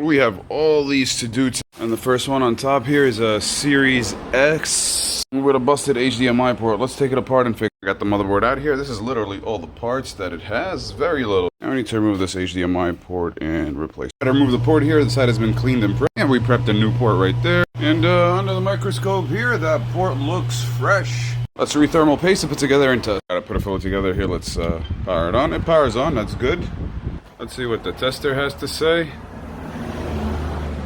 we have all these to do. And the first one on top here is a Series X with a busted HDMI port. Let's take it apart and fix it. I got the motherboard out here. This is literally all the parts that it has. Very little. Now we need to remove this HDMI port and replace it. Gotta remove the port here. The side has been cleaned and prepped. And we prepped a new port right there. And under the microscope here, that port looks fresh. Let's rethermal paste and put together and test. Gotta put a filter together here. Let's power it on. It powers on. That's good. Let's see what the tester has to say.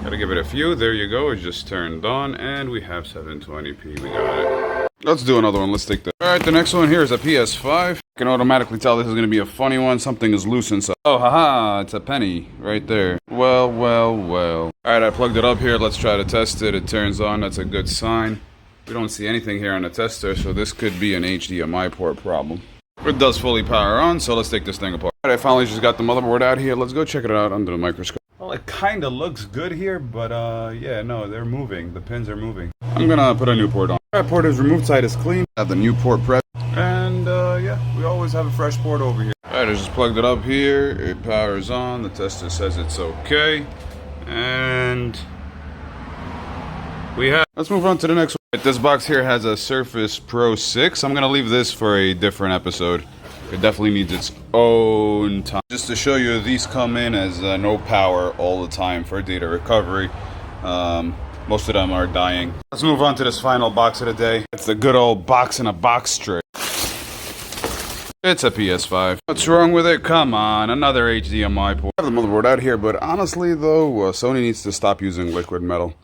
Gotta give it a few. There you go. It just turned on, and we have 720p. We got it. Let's do another one. Let's take that. All right, the next one here is a PS5. I can automatically tell this is gonna be a funny one. Something is loose inside. Oh, haha! It's a penny right there. Well, well, well. All right, I plugged it up here. Let's try to test it. It turns on. That's a good sign. We don't see anything here on the tester, so this could be an HDMI port problem. It does fully power on, so let's take this thing apart. All right, I finally just got the motherboard out here. Let's go check it out under the microscope. Well, it kind of looks good here, but yeah, no, they're moving. The pins are moving. I'm gonna put a new port on. That port is removed, side is clean. Have the new port prep, and yeah, we always have a fresh port over here. All right, I just plugged it up here. It powers on. The tester says it's okay, and we have. Let's move on to the next one. This box here has a Surface Pro 6. I'm gonna leave this for a different episode. It definitely needs its own time. Just to show you, these come in as no power all the time for data recovery. Most of them are dying. Let's move on to this final box of the day. It's the good old box in a box trick. It's a PS5. What's wrong with it? Come on, another HDMI port. I have the motherboard out here, but honestly though, Sony needs to stop using liquid metal.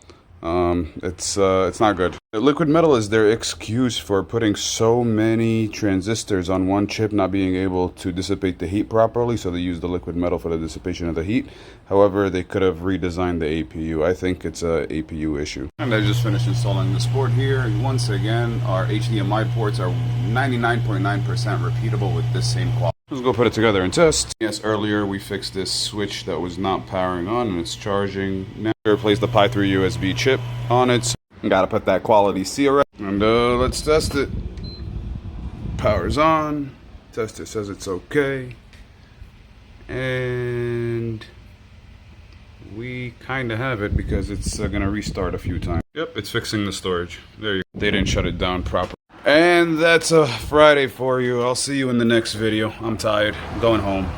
It's not good. Liquid metal is their excuse for putting so many transistors on one chip not being able to dissipate the heat properly, so they use the liquid metal for the dissipation of the heat. However, they could have redesigned the APU. I think it's a APU issue. And I just finished installing this port here. And once again, our HDMI ports are 99.9% repeatable with this same quality. Let's go put it together and test. Yes, earlier we fixed this switch that was not powering on and it's charging now. Replace the Pi 3 USB chip on it. So gotta put that quality seal right. And let's test it. Power's on. Tester says it's okay. And we kind of have it because it's gonna restart a few times. Yep, it's fixing the storage. There you go. They didn't shut it down properly. And that's a Friday for you. I'll see you in the next video. I'm tired. I'm going home.